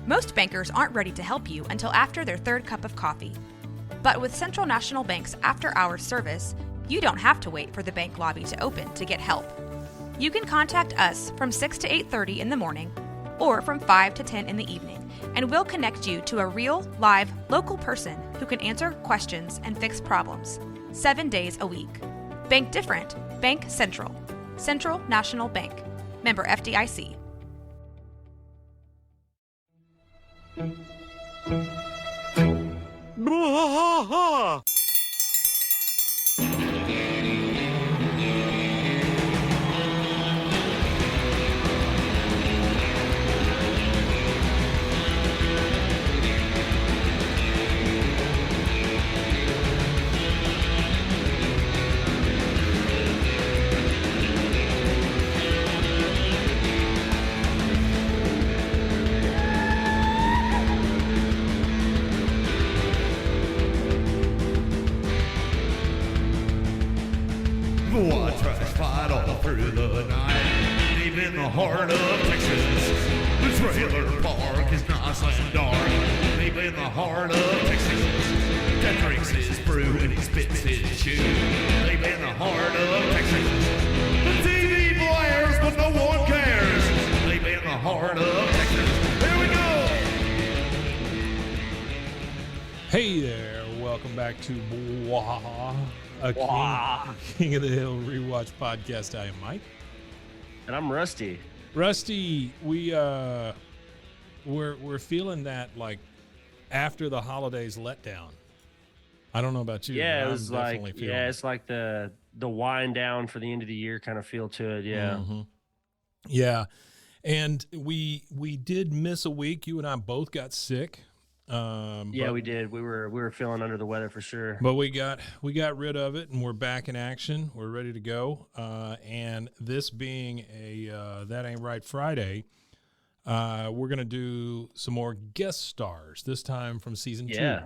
Most bankers aren't ready to help you until after their third cup of coffee. But with Central National Bank's after-hours service, you don't have to wait for the bank lobby to open to get help. You can contact us from 6 to 8:30 in the morning or from 5 to 10 in the evening, and we'll connect you to a real, live, local person who can answer questions and fix problems 7 days a week. Bank different. Bank Central. Central National Bank. Member FDIC. I tried to fight all through the night, deep in the heart of Texas. The trailer park is nice and dark, deep in the heart of Texas. That drinks his brew and he spits his chew, deep in the heart of Texas. The TV blares, but no one cares, deep in the heart of Texas. Here we go! Hey there, welcome back to King of the Hill Rewatch podcast. I am Mike. And I'm Rusty. Rusty, we're feeling that like after the holidays letdown. I don't know about you. Yeah, but it was it's like the wind down for the end of the year kind of feel to it. Yeah. Mm-hmm. Yeah. And we did miss a week. You and I both got sick. We did. We were feeling under the weather for sure. But we got rid of it, and we're back in action. We're ready to go. And this being a That Ain't Right Friday, we're gonna do some more guest stars. This time from season 2. Yeah.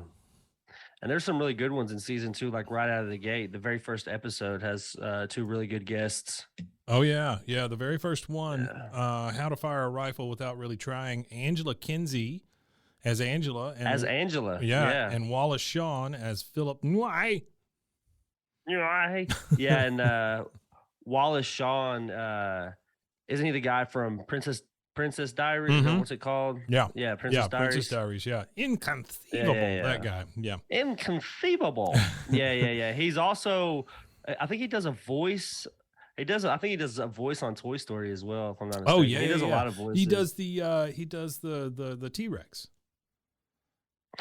And there's some really good ones in season 2. Like right out of the gate, the very first episode has 2 really good guests. Oh yeah. The very first one, How to Fire a Rifle Without Really Trying. Angela Kinsey as Angela. Yeah. And Wallace Shawn as Philip Nwai. Yeah, and Wallace Shawn, isn't he the guy from Princess Diaries? Mm-hmm. What's it called? Yeah. Princess Diaries. Princess Diaries, yeah. Inconceivable, that guy. Yeah. Inconceivable. Yeah. He's also, I think he does a voice. I think he does a voice on Toy Story as well, if I'm not mistaken. Oh yeah, he does a lot of voices. He does the T-Rex.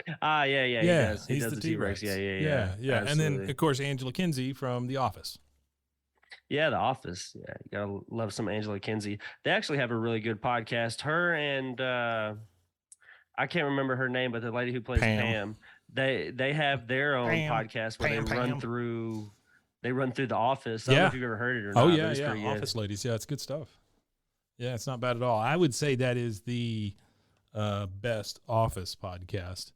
Yeah. He does the T-Rex. Yeah. Absolutely. And then of course Angela Kinsey from The Office. Yeah, The Office. Yeah, you gotta love some Angela Kinsey. They actually have a really good podcast. Her and I can't remember her name, but the lady who plays Pam, they have their own podcast where they run through The Office. I don't know if you've ever heard it or not. Oh yeah. Office Ladies. Yeah, it's good stuff. Yeah, it's not bad at all. I would say that is the best Office podcast.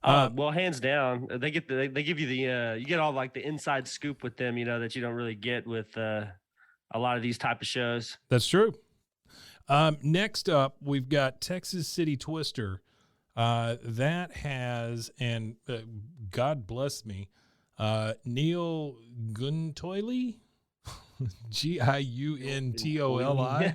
Well, hands down, they give you the you get all like the inside scoop with them, that you don't really get with a lot of these type of shows. That's true. Next up, we've got Texas City Twister. That has, and God bless me, Neil Guntoili, Giuntoli,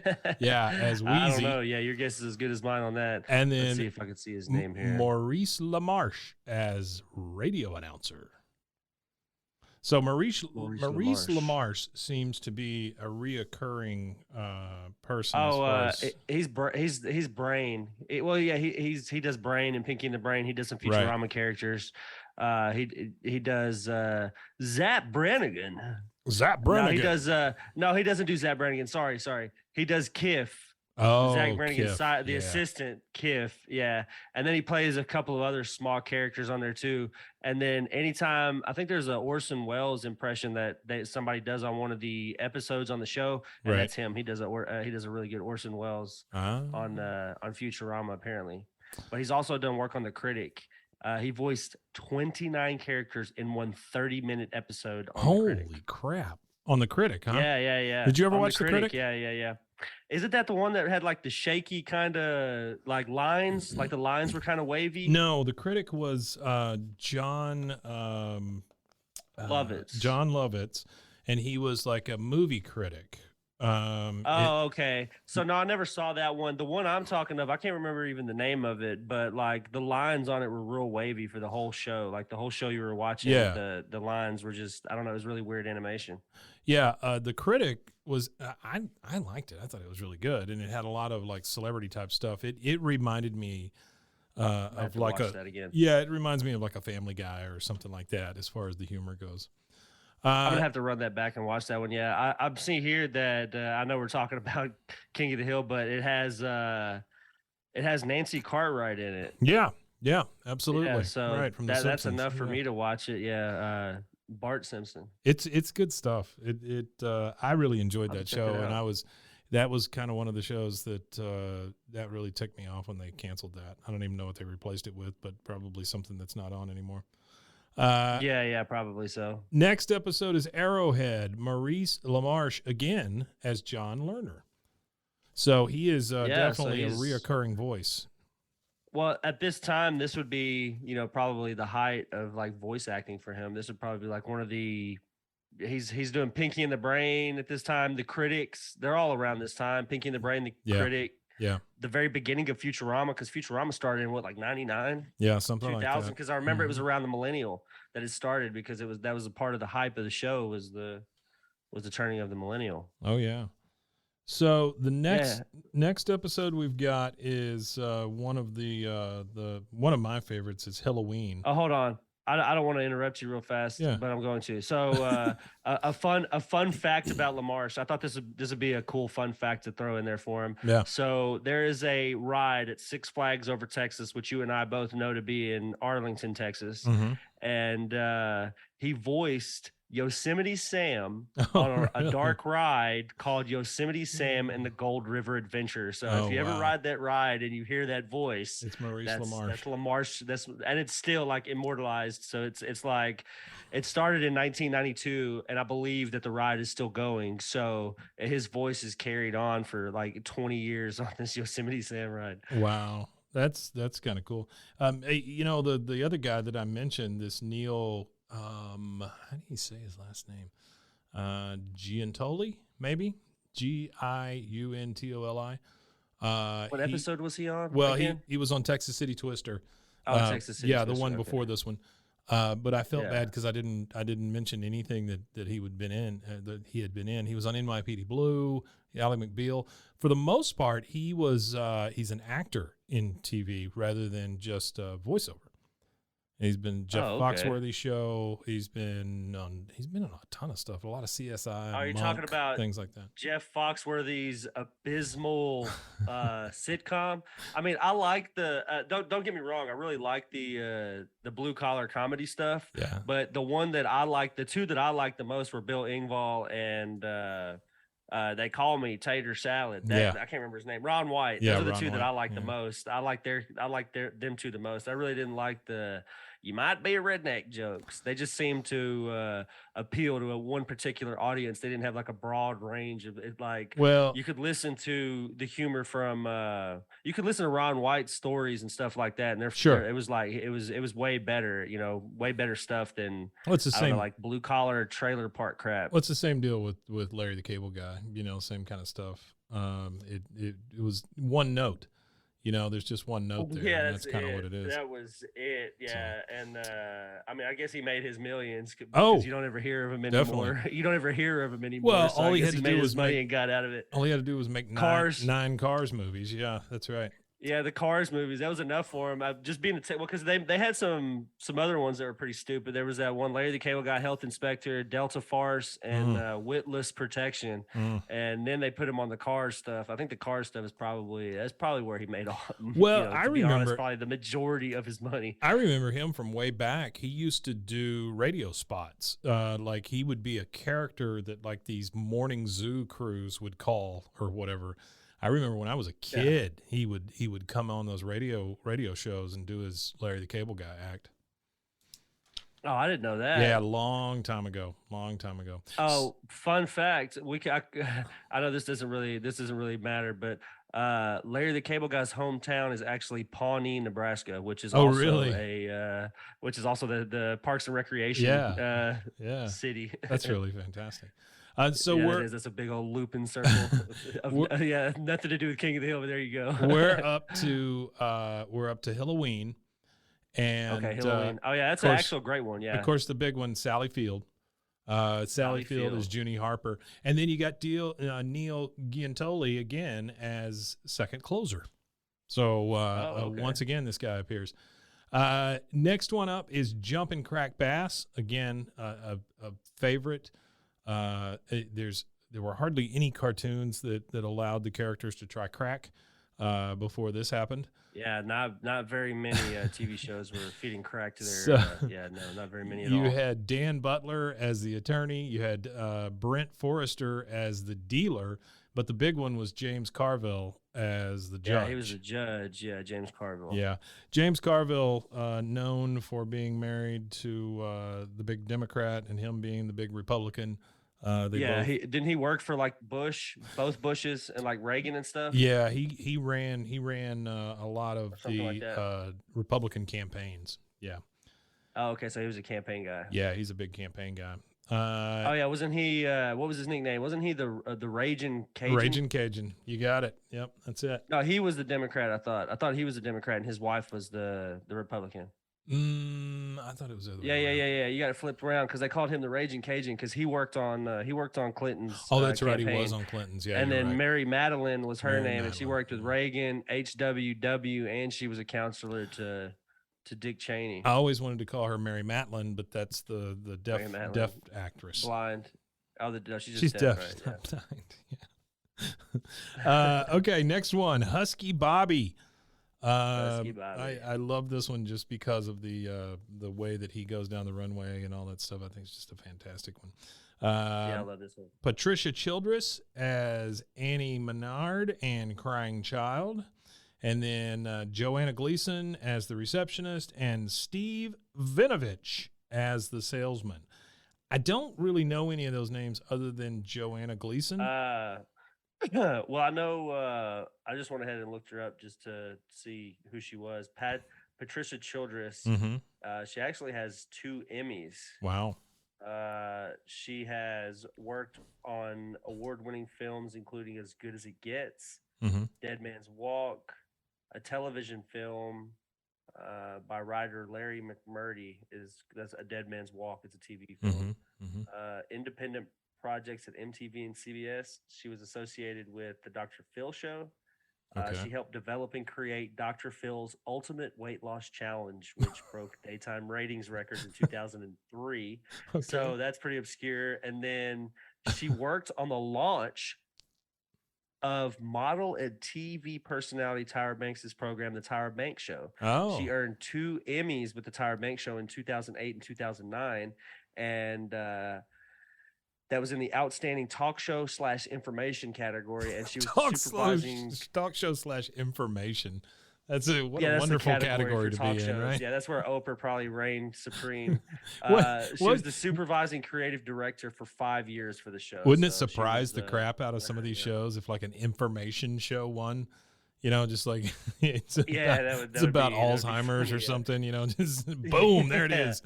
as Wheezy. I don't know. Yeah, your guess is as good as mine on that. And then let's see if I can see his name here. Maurice LaMarche as radio announcer. So Maurice LaMarche seems to be a reoccurring person. He's Brain. He does Brain and Pinky and the Brain. He does some Futurama characters. He does Zap Brannigan. Zap Brannigan. He doesn't do Zap Brannigan. Sorry. He does Kiff. Oh, Zach Brannigan's Kiff, the assistant, Kiff. Yeah. And then he plays a couple of other small characters on there too. And then anytime, I think there's an Orson Welles impression that somebody does on one of the episodes on the show, and that's him. He does a really good Orson Welles on Futurama apparently. But he's also done work on The Critic. He voiced 29 characters in one 30-minute episode on The Critic. Holy crap. On The Critic, huh? Yeah. Did you ever watch The Critic? Yeah. Isn't that the one that had like the shaky kind of like lines? Like the lines were kind of wavy. No, the critic was Lovitz. John Lovitz, and he was like a movie critic. Oh, okay. So no, I never saw that one. The one I'm talking of, I can't remember even the name of it, but like the lines on it were real wavy for the whole show. Like the whole show you were watching, Yeah. the lines were just, I don't know, it was really weird animation. Yeah, the critic was I liked it. I thought it was really good, and it had a lot of like celebrity type stuff. It reminded me I have of to like watch that again. yeah, it reminds me of like a Family Guy or something like that as far as the humor goes. I'm gonna have to run that back and watch that one. Yeah, I'm seeing here that I know we're talking about King of the Hill, but it has Nancy Cartwright in it. Yeah, absolutely. Yeah, so right from that's the Simpsons. enough for Yeah. me to watch it. Yeah, Bart Simpson. It's good stuff. I really enjoyed I'll that check it show, and out. that was kind of one of the shows that really ticked me off when they canceled that. I don't even know what they replaced it with, but probably something that's not on anymore. Yeah, probably so. Next episode is Arrowhead. Maurice LaMarche again as John Lerner. So he is definitely a reoccurring voice. Well, at this time, this would be, probably the height of like voice acting for him. This would probably be like one of the he's doing Pinky and the Brain at this time. The Critics, they're all around this time. Pinky and the Brain, the Critic. Yeah. The very beginning of Futurama, because Futurama started in what, like 99? Yeah, something 2000, like that. because I remember it was around the millennial that it started, because that was a part of the hype of the show was the turning of the millennial. Oh yeah. So the next episode we've got is one of my favorites is Halloween. Oh, hold on. I don't want to interrupt you real fast, but I'm going to. So a fun fact about LaMarche. I thought this would be a cool fun fact to throw in there for him. Yeah. So there is a ride at Six Flags over Texas, which you and I both know to be in Arlington, Texas, and he voiced Yosemite Sam on a dark ride called Yosemite Sam and the Gold River Adventure. So if you ever ride that ride and you hear that voice, it's Maurice LaMarche. That's LaMarche. And it's still like immortalized. So it's like it started in 1992, and I believe that the ride is still going. So his voice is carried on for like 20 years on this Yosemite Sam ride. Wow. That's kind of cool. The other guy that I mentioned, this Neil, how do you say his last name? Giuntoli, maybe Giuntoli. What episode was he on? Well, he was on Texas City Twister. Oh, Texas City. Yeah, Twister, the one before this one. But I felt bad because I didn't mention anything that he had been in. He was on NYPD Blue, Ally McBeal. For the most part, he's an actor in TV rather than just voiceover. He's been Jeff Foxworthy show. He's been on a ton of stuff, a lot of CSI. Are you talking about things like that? Jeff Foxworthy's abysmal sitcom. I mean, I like the don't get me wrong, I really like the blue collar comedy stuff. Yeah. But the two that I liked the most were Bill Engvall and They Call Me Tater Salad. I can't remember his name. Ron White. Those are the two that I like the most. I like them two the most. I really didn't like the "you might be a redneck" jokes. They just seem to appeal to one particular audience. They didn't have like a broad range of it. Like, you could listen to the humor from you could listen to Ron White's stories and stuff like that, and it was way better, way better stuff than like blue collar trailer park crap. What's the same deal with Larry the Cable Guy? Same kind of stuff. It was one note. There's just one note there. Yeah, that's kind of what it is. That was it. Yeah, so. And I mean, I guess he made his millions because you don't ever hear of him anymore. Definitely. You don't ever hear of him anymore. Well, so all he had to do was money and got out of it. All he had to do was make nine Cars movies. Yeah, that's right. Yeah, the Cars movies, that was enough for him. Just being because they had some other ones that were pretty stupid. There was that one Larry the Cable Guy, Health Inspector, Delta Farce, and Witless Protection. And then they put him on the Cars stuff. I think the Cars stuff is probably where he made all. Well, I remember probably the majority of his money. I remember him from way back. He used to do radio spots. Like he would be a character that like these morning zoo crews would call or whatever. I remember when I was a kid, he would come on those radio shows and do his Larry the Cable Guy act. Oh, I didn't know that. Yeah, long time ago. Long time ago. Oh, fun fact. I know this doesn't really matter, but Larry the Cable Guy's hometown is actually Pawnee, Nebraska, Oh, really? which is also the Parks and Recreation Yeah. Yeah. city. That's really fantastic. So Yeah, that is. That's a big old looping circle. Yeah, nothing to do with King of the Hill, but there you go. we're up to Halloween, and Okay, Halloween. Oh yeah, that's an course- actual great one. Yeah. of course the big one, Sally Field. Sally Field is Junie Harper, and then you got Neil Giantoli again as second closer. So Okay. once again, this guy appears. Next one up is Jumpin' Crack Bass. Again, a favorite. There were hardly any cartoons that allowed the characters to try crack before this happened. Yeah, not very many TV shows were feeding crack to their. So- not very many at all. You had Dan Butler as the attorney. You had Brent Forrester as the dealer, but the big one was James Carville as the judge. Yeah, he was the judge. Yeah, James Carville. Yeah, James Carville, known for being married to the big Democrat and him being the big Republican. Didn't he work for like both Bushes and like Reagan and stuff? Yeah, he ran a lot of something like the that. Republican campaigns. Yeah, Oh, okay, so he was a campaign guy. yeah, he's a big campaign guy. Oh yeah, wasn't he? What was his nickname? Wasn't he the Raging Cajun? Raging Cajun. You got it. Yep, that's it. No, he was the Democrat. I thought he was a Democrat and his wife was the Republican. I thought it was the other way around. Yeah. You got it flipped around because they called him the Raging Cajun because he worked on Clinton's. Oh, that's right. He campaign. was on Clinton's. Yeah, And you're then right. Mary Madeline was her Mary name, and she Madeline, worked with yeah. Reagan, HWW, and she was a counselor to Dick Cheney. I always wanted to call her Mary Matlin, but that's the Mary Matlin. deaf actress. Blind. Oh, no, she's She's deaf. deaf. Right? Yeah. Blind. Yeah. Okay, next one, Husky Bobby. Husky Bobby. I love this one just because of the way that he goes down the runway and all that stuff. I think it's just a fantastic one. Yeah, I love this one. Patricia Childress as Annie Menard and Crying Child. And then Joanna Gleason as the receptionist and Steve Vinovich as the salesman. I don't really know any of those names other than Joanna Gleason. Well, I know. I just went ahead and looked her up just to see who she was. Patricia Childress. Mm-hmm. She actually has 2 Emmys. Wow. She has worked on award-winning films, including As Good as It Gets, Mm-hmm. Dead Man's Walk, a television film by writer Larry McMurtry. That's A Dead Man's Walk. It's a TV film. Mm-hmm. Mm-hmm. Independent projects at MTV and CBS. She was associated with the Dr. Phil show. Okay. She helped develop and create Dr. Phil's Ultimate Weight Loss Challenge, which broke daytime ratings records in 2003. Okay. So that's pretty obscure. And then she worked on the launch of model and TV personality Tyra Banks' program, The Tyra Banks Show. Oh. She earned 2 Emmys with The Tyra Banks Show in 2008 and 2009. And that was in the outstanding talk show / information category. And she was supervising. Talk show / information. That's a That's the wonderful category for to talk be in, shows. right? Yeah, that's where Oprah probably reigned supreme. She What- was the supervising creative director for 5 years for the show. Wouldn't it so she surprise was, the crap out of some of these yeah. shows if like an information show won? You know, just like it's Yeah, about, that would it's about be- that would be Alzheimer's funny, or yeah. something. You know, just boom, there it Yeah. is.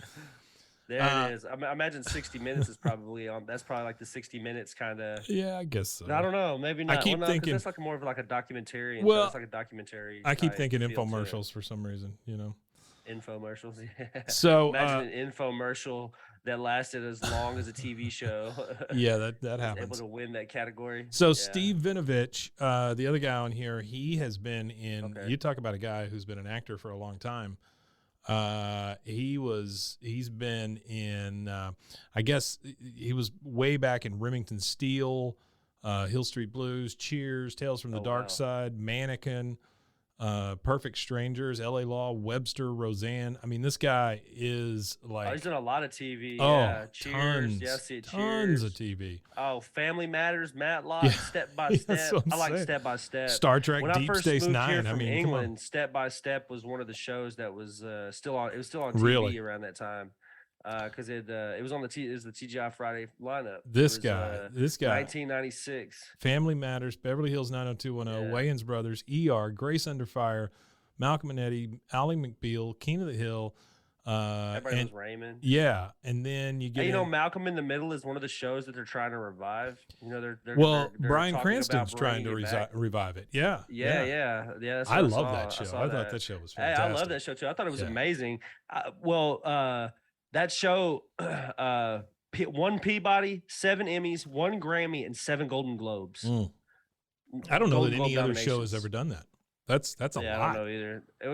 There it is. I imagine 60 Minutes is probably on. That's probably like the 60 Minutes kind of. Yeah, I guess so. I don't know. Maybe not. keep well, no, 'cause thinking- that's like more of like a documentary. Well, it's like a documentary. I keep type thinking feel to it. infomercials for some reason. You know. Infomercials. Yeah. So Imagine an infomercial that lasted as long as a TV show. yeah, that Was able happens. to win that category. So Yeah. Steve Vinovich, the other guy on here, he has been in. Okay. You talk about a guy who's been an actor for a long time. He's been in. I guess he was way back in Remington Steele, Hill Street Blues, Cheers, Tales from the Oh, Dark wow. Side, Mannequin, Perfect Strangers, L.A. Law, Webster, Roseanne. I mean, this guy is Oh, like he's done a lot of TV. oh, Yeah. Cheers. tons, Yeah, I see it. tons Cheers. of TV. Oh, Family Matters, Matlock, Yeah. Step by Yeah, Step. that's what I'm I like saying. Step by Step. Star Trek, When I Deep first Space moved Nine. here I from mean, come England, Step by Step was one of the shows that was still on. It was still on TV Really? around that time. because it was on it was the TGI Friday lineup. This It was, this guy, 1996. Family Matters, Beverly Hills 90210, Yeah. Wayans Brothers, ER, Grace Under Fire, Malcolm and Eddie, Ally McBeal, King of the Hill. Everybody And was Raymond. yeah, and then you get Hey, in, Malcolm in the Middle is one of the shows that they're trying to revive. well, they're Bryan talking Cranston's about trying to bringing it back. revive it. Yeah, Yeah. That's I what love saw. that show. saw I thought that show was Hey, fantastic. I love that show too. I thought it was Yeah. amazing. That show, 1 Peabody, 7 Emmys, 1 Grammy, and 7 Golden Globes. I don't know Golden that Globe any other show has nominations. ever done that. That's a I lot. don't know either. It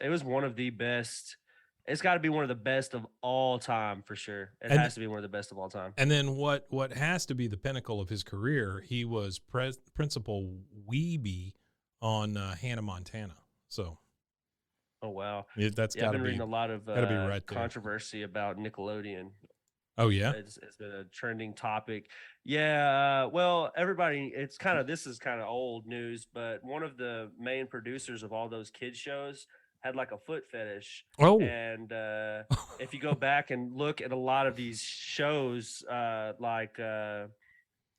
was one of the best. It's got to be one of the best of all time for sure. It And- has to be one of the best of all time. And then what has to be the pinnacle of his career? He was Principal Weeby on Hannah Montana. So Oh wow. that's Yeah, got I've to been be. reading a lot of gotta be right there. controversy about Nickelodeon. Oh yeah. It's been a trending topic. Yeah, well, everybody, this is kind of old news, but one of the main producers of all those kids shows had like a foot fetish. Oh. And if you go back and look at a lot of these shows, like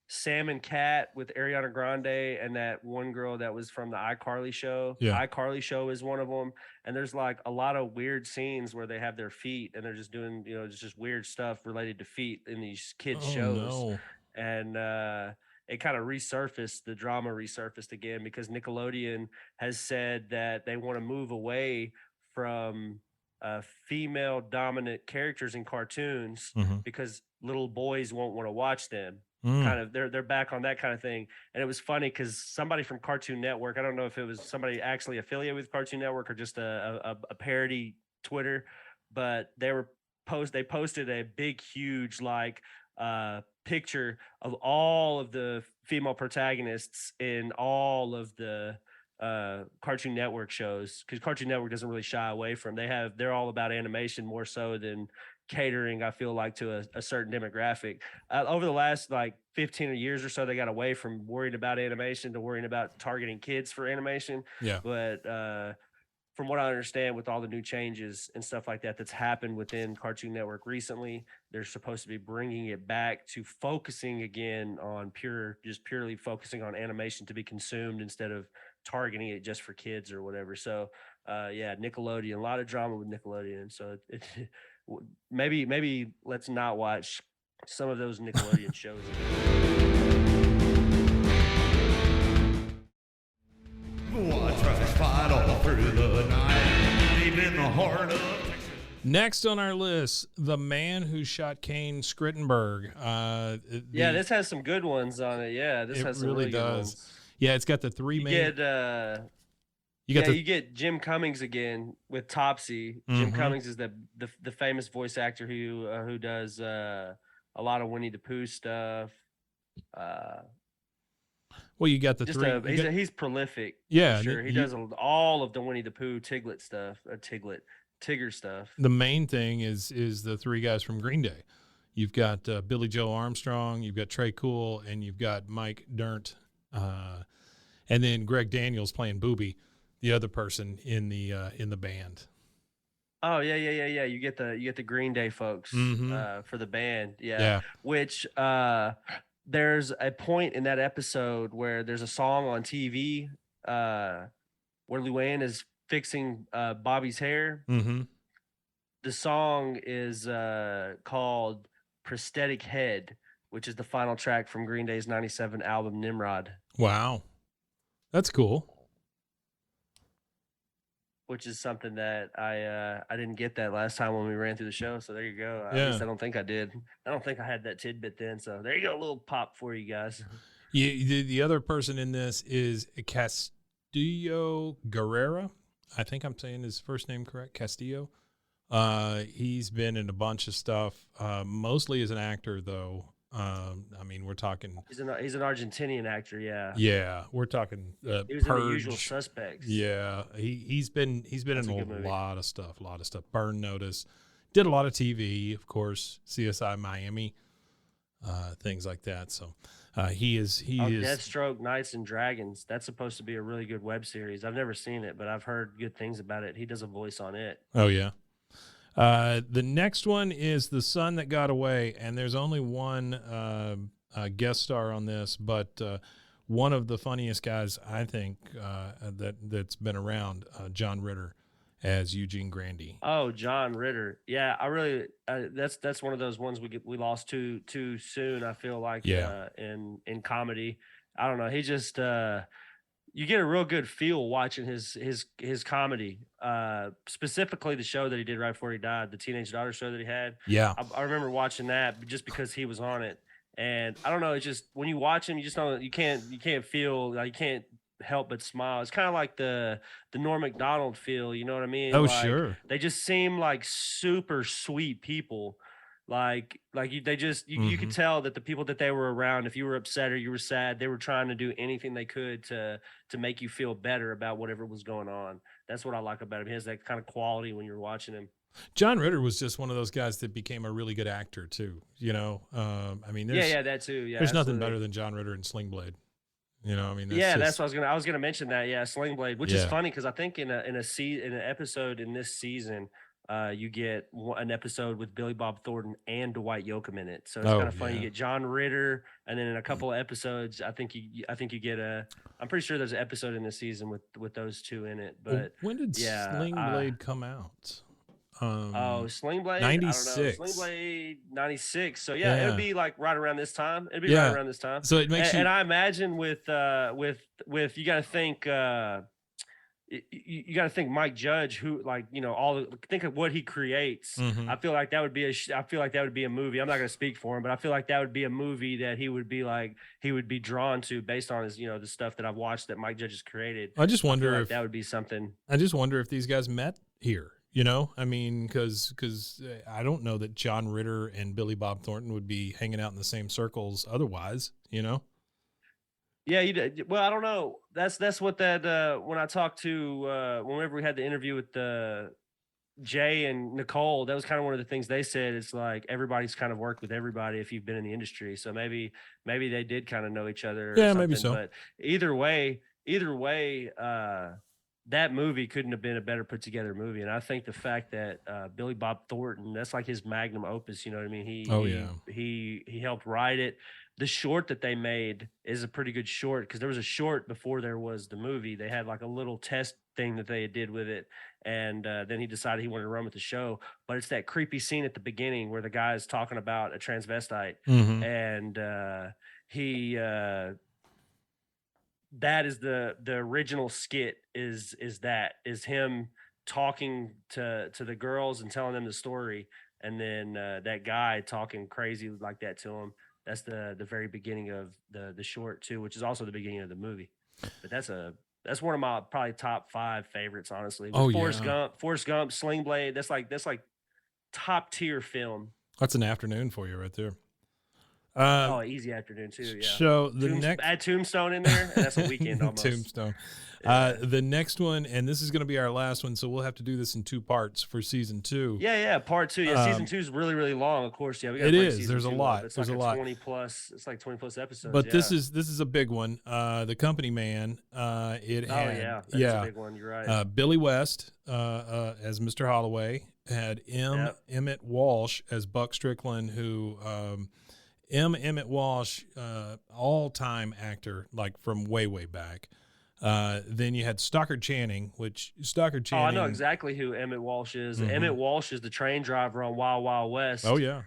Sam and Cat with Ariana Grande and that one girl that was from the iCarly show. Yeah. iCarly show is one of them. And there's like a lot of weird scenes where they have their feet and they're just doing, just weird stuff related to feet in these kids' shows. No. And it kind of the drama resurfaced again because Nickelodeon has said that they want to move away from female dominant characters in cartoons Mhm. because little boys won't want to watch them. Mm. Kind of they're back on that kind of thing. And it was funny because somebody from Cartoon Network, I don't know if it was somebody actually affiliated with Cartoon Network or just a parody Twitter, but they posted a big huge picture of all of the female protagonists in all of the Cartoon Network shows, because Cartoon Network doesn't really shy away from, they're all about animation more so than catering, I feel like, to a certain demographic. Over the last 15 years or so, they got away from worrying about animation to worrying about targeting kids for animation. Yeah. But from what I understand, with all the new changes and stuff like that that's happened within Cartoon Network recently, they're supposed to be bringing it back to focusing again on purely focusing on animation to be consumed instead of targeting it just for kids or whatever. So Nickelodeon, a lot of drama with Nickelodeon. So maybe let's not watch some of those Nickelodeon shows. Watch us fight all through the night, deep in the heart of Texas. Next on our list, the man who shot Kane Scrittenberg. This has some good ones on it. Yeah, this has some really really good does. ones. Yeah, it's got the three You main. you get Jim Cummings again with Topsy. Jim Mhm. Cummings is the famous voice actor who does a lot of Winnie the Pooh stuff. Well, you got the three. He's prolific. Yeah, for sure. He does all of the Winnie the Pooh Tigger stuff. The main thing is the three guys from Green Day. You've got Billy Joe Armstrong, you've got Trey Cool, and you've got Mike Dirnt, and then Greg Daniels playing Booby, the other person in the band. Oh yeah. You get the Green Day folks for the band. Yeah. Which there's a point in that episode where there's a song on TV where Luann is fixing Bobby's hair. Mm-hmm. The song is called Prosthetic Head, which is the final track from Green Day's 97 album Nimrod. Wow, that's cool. Which is something that I didn't get that last time when we ran through the show. So there you go. At least I don't think I did. I don't think I had that tidbit then. So there you go, a little pop for you guys. The other person in this is Castillo Guerrera. I think I'm saying his first name correct. Castillo. He's been in a bunch of stuff, mostly as an actor though. I mean, we're talking. He's an Argentinian actor, yeah. Yeah, we're talking. He was in The Usual Suspects. Yeah, he's been That's in a a good movie. lot of stuff. Burn Notice, did a lot of TV, of course. CSI Miami, things like that. So he is. Deathstroke, Knights and Dragons. That's supposed to be a really good web series. I've never seen it, but I've heard good things about it. He does a voice on it. Oh yeah. The next one is The Son That Got Away, and there's only one guest star on this, but one of the funniest guys I think that's been around, John Ritter as Eugene Grandy. Oh, John Ritter. Yeah, I really that's one of those ones we lost too soon. I feel like in comedy. I don't know. He just you get a real good feel watching his comedy. Specifically the show that he did right before he died, the teenage daughter show that he had. Yeah. I remember watching that just because he was on it. And I don't know, it's just when you watch him, you just don't you can't feel like you can't help but smile. It's kind of like the Norm Macdonald feel, you know what I mean? Oh, Like, sure. they just seem like super sweet people. You could tell that the people that they were around, if you were upset or you were sad, they were trying to do anything they could to make you feel better about whatever was going on. That's what I like about him. He has that kind of quality when you're watching him. John Ritter was just one of those guys that became a really good actor too. You know, I mean, That too. Yeah, there's nothing absolutely. better than John Ritter and Sling Blade. You know, I mean, That's what I was gonna mention that. Yeah, Sling Blade, which is Yeah. funny because I think in an episode in this season, you get an episode with Billy Bob Thornton and Dwight Yoakam in it. So it's kind of funny. yeah. You get John Ritter, and then in a couple of episodes, I think you get a. I'm pretty sure there's an episode in this season with those two in it. Well, But when did yeah, Sling Blade come out? Sling Blade, 96. I don't know. Sling Blade 96. So yeah, it would be like right around this time. It'd be Yeah. right around this time. So it makes And I imagine with you got to think you got to think Mike Judge, who think of what he creates. Mhm. I feel like that would be a movie. I'm not going to speak for him, but I feel like that would be a movie that he would be drawn to based on his the stuff that I've watched that Mike Judge has created. I just I feel wonder like if that would be something. I just wonder if these guys met here. You know, I mean, because I don't know that John Ritter and Billy Bob Thornton would be hanging out in the same circles otherwise. You know. Yeah, you did. Well, I don't know. That's what that when I talked to whenever we had the interview with Jay and Nicole, that was kind of one of the things they said. It's like everybody's kind of worked with everybody if you've been in the industry. So maybe they did kind of know each other. Or Yeah, maybe something. so. But either way, that movie couldn't have been a better put together movie. And I think the fact that Billy Bob Thornton, that's like his magnum opus. You know what I mean? He helped write it. The short that they made is a pretty good short because there was a short before there was the movie. They had like a little test thing that they did with it. And then he decided he wanted to run with the show. But it's that creepy scene at the beginning where the guy is talking about a transvestite. Mhm. And he that is the original skit is him talking to the girls and telling them the story. And then that guy talking crazy like that to him. That's the very beginning of the short too, which is also the beginning of the movie. But that's one of my probably top 5 favorites, honestly. With Forrest Gump, Sling Blade. That's like top tier film. That's an afternoon for you right there. Easy afternoon too. Yeah. So the add Tombstone in there, and that's a weekend almost. Tombstone. Yeah. The next one, and this is going to be our last one, so we'll have to do this in 2 parts for season 2. Yeah, part 2. Yeah, season 2 is really, really long. Of course, yeah, we got. It is. There's a lot. It's There's like a lot. 20 plus. It's like 20 plus episodes. But this is a big one. The Company Man. It had that's a big one. You're right. Billy West as Mr. Holloway, had Emmett Walsh as Buck Strickland, who Emmett Walsh, all-time actor, like from way back. Then you had Stockard Channing, Stockard Channing. Oh, I know exactly who Emmett Walsh is. Mm-hmm. Emmett Walsh is the train driver on Wild Wild West. Oh yeah.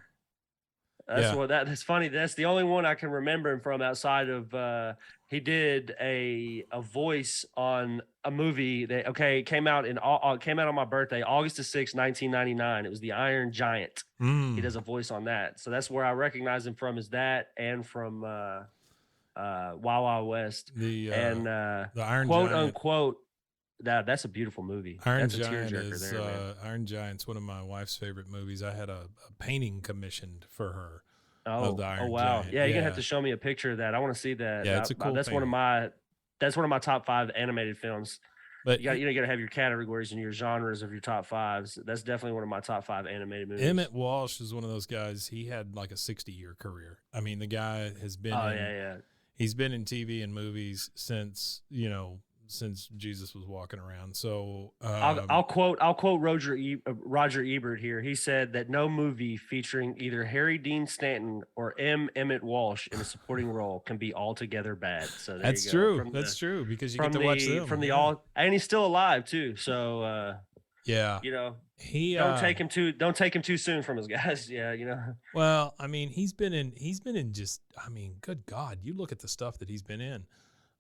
That's funny. That's the only one I can remember him from outside of he did a voice on a movie that came out on my birthday, August the 6th, 1999. It was The Iron Giant. He does a voice on that. So that's where I recognize him from, is that and from Wild Wild West. The Iron quote Giant. Unquote. That's a beautiful movie. Iron Giant's one of my wife's favorite movies. I had a painting commissioned for her. Of the Iron wow! Giant. Yeah, you're gonna have to show me a picture of that. I want to see that. Yeah, it's a cool. That's painting. one of my top 5 animated films. But you got to have your categories and your genres of your top 5s. That's definitely one of my top 5 animated movies. Emmett Walsh is one of those guys. He had like a 60-year career. I mean, the guy has been. Yeah. He's been in TV and movies since since Jesus was walking around. So I'll quote Roger Ebert here. He said that no movie featuring either Harry Dean Stanton or M. Emmett Walsh in a supporting role can be altogether bad. So there that's you go. true. That's true because you get to watch them from the yeah. all, and he's still alive too. So Yeah, you know, he don't take him too soon from his guys. Yeah, you know. Well, I mean, he's been in just. I mean, good God, you look at the stuff that he's been in.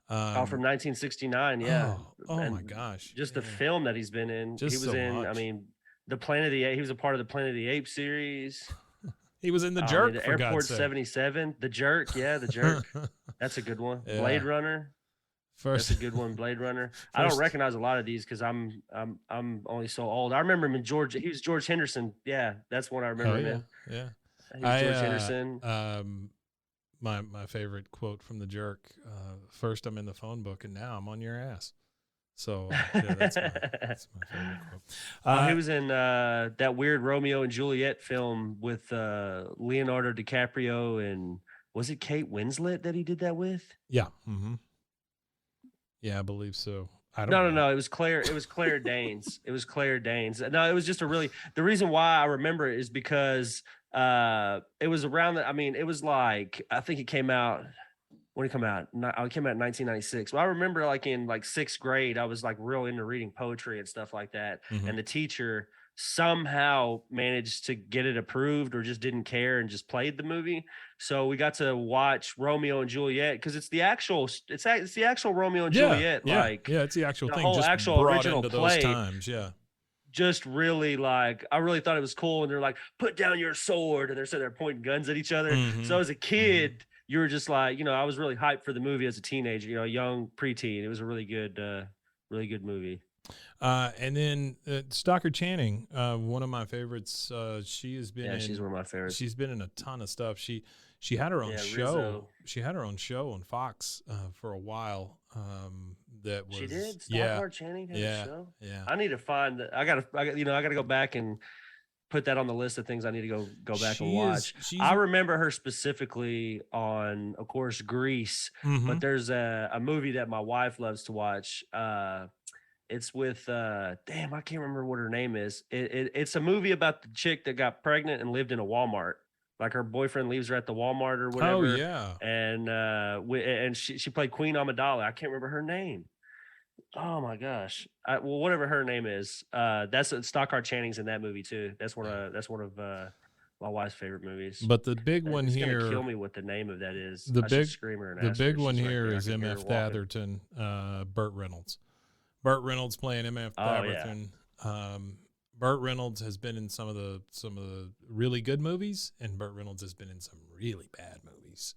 From 1969, yeah. Oh And my gosh, just yeah. the film that he's been in. Just he was so in. much. I mean, the Planet of the Apes. He was a part of the Planet of the Apes series. He was in The Jerk. The for Airport God's sake. 77. The Jerk. Yeah, The Jerk. That's a good one. Yeah. Blade Runner. First, That's a good one. Blade Runner. I don't recognize a lot of these because I'm only so old. I remember him in George. He was George Henderson. Yeah, that's one I remember him in. Yeah. He was George Henderson. My favorite quote from The Jerk. First, I'm in the phone book, and now I'm on your ass. So yeah, that's my favorite quote. He was in that weird Romeo and Juliet film with Leonardo DiCaprio and was it Kate Winslet that he did that with? Yeah. Mm-hmm. Yeah, I believe so. I don't know. No. It was Claire Danes. It was Claire Danes. No, it was just the reason why I remember it is because it was around it was like, I think it came out. When it came out? It came out in 1996. Well, I remember like in like 6th grade, I was like real into reading poetry and stuff like that. Mm-hmm. And the teacher somehow managed to get it approved or just didn't care and just played the movie. So we got to watch Romeo and Juliet because it's the actual Romeo and Juliet. Yeah, it's the actual thing. Whole just actual brought original into play. Those times, yeah. Just really I really thought it was cool. And they're like, put down your sword. And they're pointing guns at each other. Mm-hmm. So as a kid, you were just like, I was really hyped for the movie as a teenager, a young preteen. It was a really good movie. And then Stockard Channing, one of my favorites. She's one of my favorites. She's been in a ton of stuff. She had her own show. Rizzo. She had her own show on Fox for a while. That was she did. Stockard Channing had a show. Yeah. I need to find that. I gotta go back and put that on the list of things I need to go back and watch. I remember her specifically on, of course, Grease, mm-hmm. but there's a movie that my wife loves to watch. It's with I can't remember what her name is. It's a movie about the chick that got pregnant and lived in a Walmart. Like her boyfriend leaves her at the Walmart or whatever. Oh yeah. And she played Queen Amidala. I can't remember her name. Oh my gosh. Whatever her name is. That's Stockard Channing's in that movie too. That's one of my wife's favorite movies. But the big one here. Gonna kill me what the name of that is. The big one She's here right is M.F. Atherton, Burt Reynolds. Burt Reynolds playing M.F. Atherton. Yeah. Burt Reynolds has been in some of the really good movies, and Burt Reynolds has been in some really bad movies.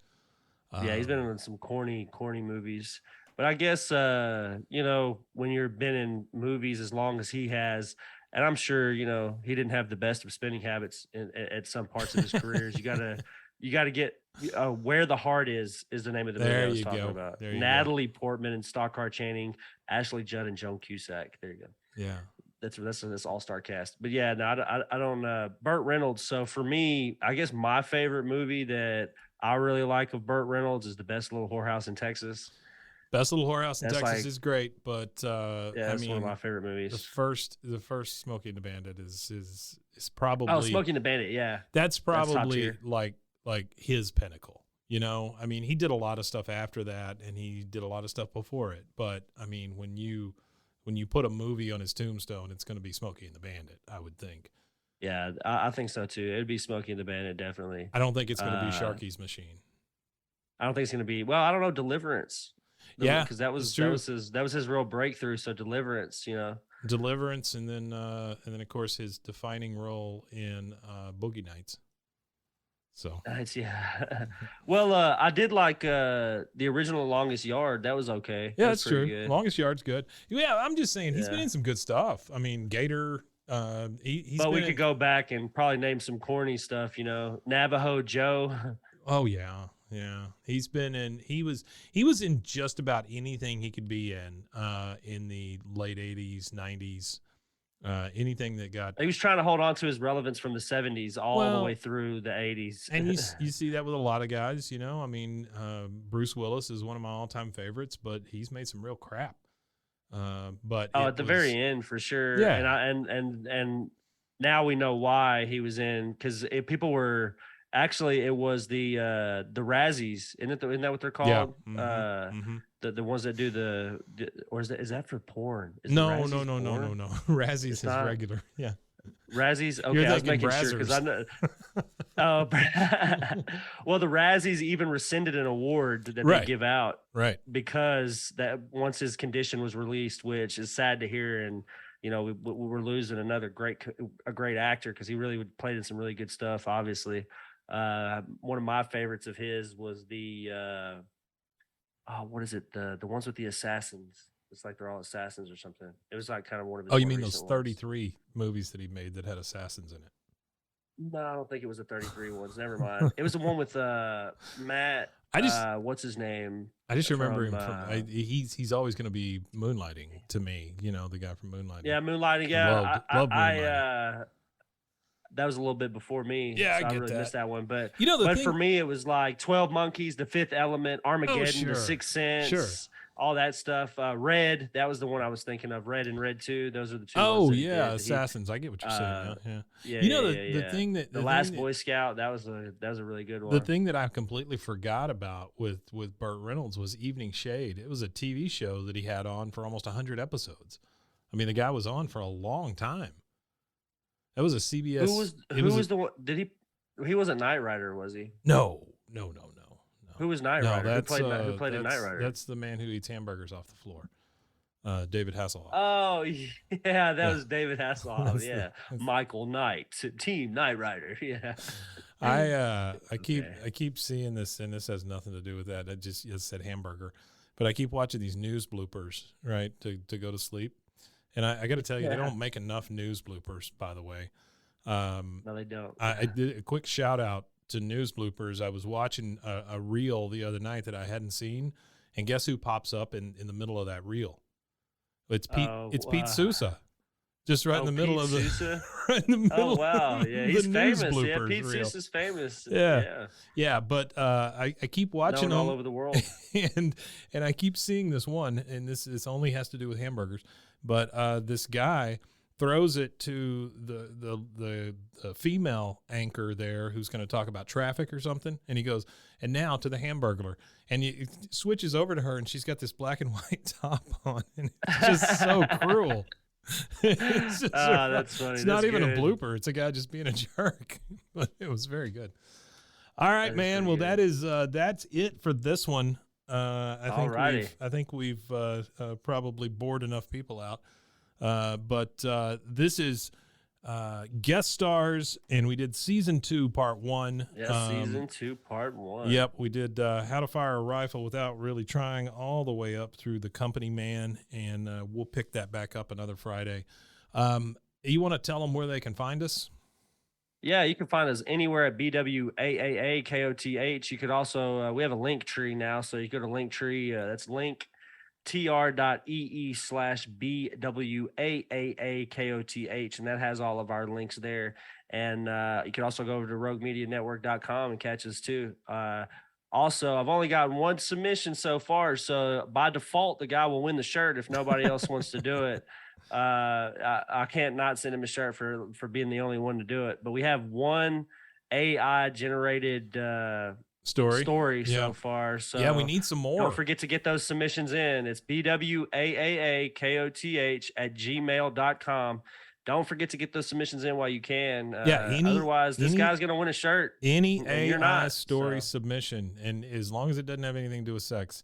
He's been in some corny movies. But I guess when you've been in movies as long as he has, and I'm sure he didn't have the best of spending habits at some parts of his careers. You gotta get Where the Heart is the name of the movie I was talking about. Natalie Portman and Stockard Channing, Ashley Judd, and Joan Cusack. There you go. Yeah. That's this all-star cast. But yeah, no, I don't Burt Reynolds. So for me, I guess my favorite movie that I really like of Burt Reynolds is The Best Little Whorehouse in Texas. Best Little Whorehouse in Texas is great, but that's one of my favorite movies. The first Smokey and the Bandit is probably Smokey and the Bandit, yeah. That's probably like his pinnacle. I mean, he did a lot of stuff after that, and he did a lot of stuff before it. But I mean, when you put a movie on his tombstone, it's going to be Smokey and the Bandit, I would think. Yeah, I think so too. It'd be Smokey and the Bandit, definitely. I don't think it's going to be Sharky's Machine. I don't think it's going to be. Well, I don't know. Deliverance. Yeah, because that was his real breakthrough. So Deliverance, Deliverance, and then of course his defining role in Boogie Nights. So yeah. Well, I did like the original Longest Yard. That was okay. Yeah, that's true. Good. Longest Yard's good. Yeah, I'm just saying he's been in some good stuff. I mean, Gator. We could go back and probably name some corny stuff. Navajo Joe. Oh yeah. Yeah, he's been in. He was in just about anything he could be in the late '80s, '90s. Anything that got. He was trying to hold on to his relevance from the '70s all the way through the '80s. And you see that with a lot of guys. I mean, Bruce Willis is one of my all-time favorites, but he's made some real crap. But at the very end for sure. Yeah. And now we know why he was in, because people were actually, it was the Razzies, isn't that what they're called? The ones that do the or is that for porn? Is no. Razzies is not regular. Yeah. Razzies. Okay, I was making sure because I know. Oh, well, the Razzies even rescinded an award that they give out, right? Because that once his condition was released, which is sad to hear, and we're losing a great actor, because he really played in some really good stuff. Obviously, one of my favorites of his was the what is it? The ones with the assassins. It's like they're all assassins or something. It was like kind of one of his. Oh, you mean those 33 movies that he made that had assassins in it? No, I don't think it was the 33 ones. Never mind. It was the one with Matt. What's his name? I just remember him from. He's always going to be Moonlighting to me. The guy from Moonlighting. Yeah, Moonlighting. Yeah, loved Moonlighting. That was a little bit before me. Yeah, so I really missed that one. But thing, for me, it was like 12 Monkeys, The Fifth Element, Armageddon, The Sixth Sense, all that stuff. Red, that was the one I was thinking of. Red and Red 2. Those are the two. Oh yeah, Assassins. I get what you're saying. Yeah. The thing that the Last Boy Scout, that was a really good one. The thing that I completely forgot about with Burt Reynolds was Evening Shade. It was a TV show that he had on for almost 100 episodes. I mean, the guy was on for a long time. That was a CBS. Who was the one? He wasn't Knight Rider, was he? No. Who was Knight Rider? Who played a Knight Rider? That's the man who eats hamburgers off the floor. David Hasselhoff. Oh yeah, that was David Hasselhoff. Yeah, Michael Knight, Team Knight Rider. Yeah. I keep seeing this, and this has nothing to do with that. It said hamburger, but I keep watching these news bloopers, right, to go to sleep. And I got to tell you, they don't make enough news bloopers, by the way. No, they don't. I did a quick shout out to news bloopers. I was watching a reel the other night that I hadn't seen, and guess who pops up in the middle of that reel? It's Pete. It's Pete Sousa, just right in the middle of the. Right in the middle. Oh wow! Yeah, he's famous. Yeah, Pete Sousa's famous. Yeah. But I keep watching all over the world, and I keep seeing this one, and this only has to do with hamburgers. But this guy throws it to the female anchor there who's going to talk about traffic or something, and he goes, and now to the Hamburglar, and he switches over to her, and she's got this black and white top on, and it's just so cruel. It's just that's funny. It's not even a blooper. It's a guy just being a jerk, but it was very good. All right, man. Well, that's it for this one. I think we've probably bored enough people out. But this is guest stars, and we did season 2, part 1. Yeah, season 2, part 1. Yep, we did how to fire a rifle without really trying, all the way up through the company man, and we'll pick that back up another Friday. You want to tell them where they can find us? Yeah, you can find us anywhere at BWAAAKOTH. You could also, we have a link tree now, so you go to Linktree. That's linktr.ee/BWAAAKOTH, and that has all of our links there. And you can also go over to roguemedianetwork.com and catch us too. Also, I've only got one submission so far, so by default, the guy will win the shirt if nobody else wants to do it. I can't not send him a shirt for being the only one to do it. But we have one AI generated story so far. So yeah, we need some more. Don't forget to get those submissions in. It's BWAAAKOTH@gmail.com. Don't forget to get those submissions in while you can. Otherwise, this guy's going to win a shirt. Any AI story submission, and as long as it doesn't have anything to do with sex.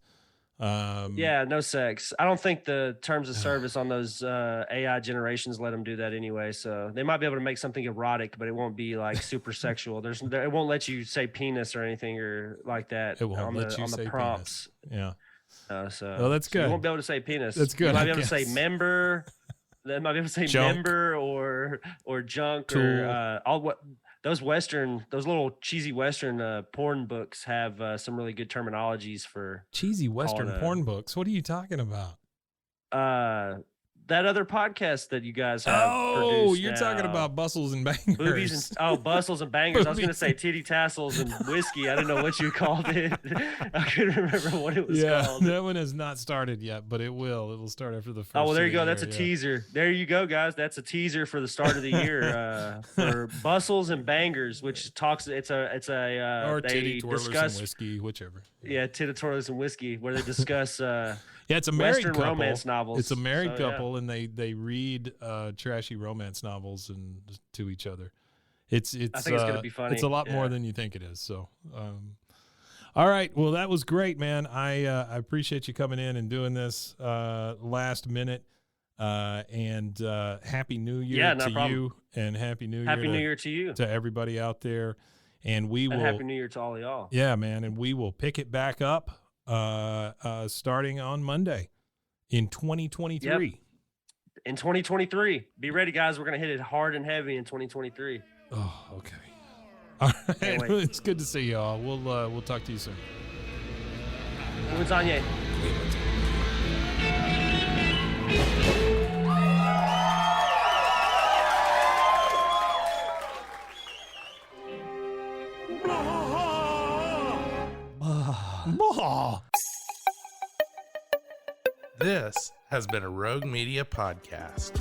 No sex. I don't think the terms of service on those AI generations let them do that anyway. So they might be able to make something erotic, but it won't be like super sexual. It won't let you say penis or anything or like that. It won't let you say prompts. Penis. Yeah. So that's good. You won't be able to say penis. That's good. You might be able to say member. They might be able to say junk. Member or junk Tool. or all what. Those little cheesy Western porn books have some really good terminologies for cheesy Western porn books. What are you talking about? that other podcast that you guys have Oh, produced. you're talking about Bustles and Bangers. Boobies and bustles and bangers. I was gonna say titty tassels and whiskey. I didn't know what you called it. I couldn't remember what it was called. That one has not started yet, but it will. It'll start after the first. Oh, well, there you go. year, That's a teaser. There you go, guys. That's a teaser for the start of the year for Bustles and Bangers, which talks. It's a or they titty twirlers discuss and whiskey, whichever. Yeah, titty twirlers and whiskey, where they discuss. Yeah, it's a married Western couple. romance novels. It's a married So, couple, and they read trashy romance novels and to each other. It's I think it's gonna be funny. It's a lot more than you think it is. So, all right. Well, that was great, man. I appreciate you coming in and doing this last minute. And Happy New Year to you, and Happy New Year. Happy New Year to you. To everybody out there, and we will. Happy New Year to all of y'all. Yeah, man, and we will pick it back up starting on Monday in 2023. Yep. In 2023. Be ready, guys. We're going to hit it hard and heavy in 2023. Oh, okay. All right. It's good to see y'all. We'll talk to you soon. Lasagna. This has been a Rogue Media podcast.